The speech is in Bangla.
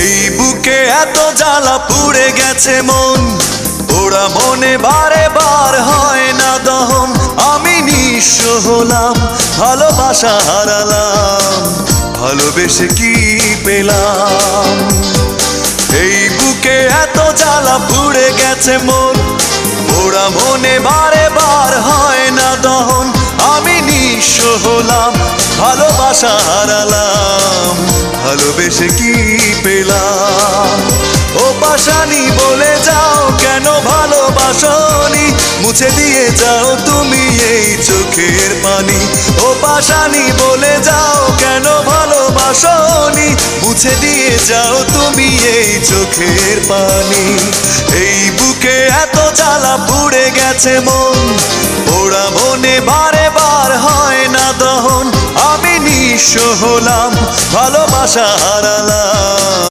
এই বুকে এত জ্বালা পুড়ে গেছে মন, ওরা মনে বারে বার হয় না দহন। আমি নিঃস্ব হলাম, ভালোবাসা হারালাম, ভালোবেসে কি পেলাম? এই বুকে এত জ্বালা পুড়ে গেছে মন, ওরা মনে বারে বার হয় না দহন। আমি নিঃস্ব হলাম, ভালোবাসা হারালাম, ভালোবেসে কি পেলাম? ও পাশানি বলে যাও কেন ভালোবাসনি, মুছে দিয়ে যাও তুমি এই চোখের পানি। ও পাশানি বলে যাও কেন ভালোবাসনি, মুছে দিয়ে যাও তুমি এই চোখের পানি। এই বুকে এত জ্বালা পুড়ে গেছে মন, ওরা মনে বারে বার হয় না দহন। আমি নিঃস্ব হলাম, ভালোবাসা হারালাম।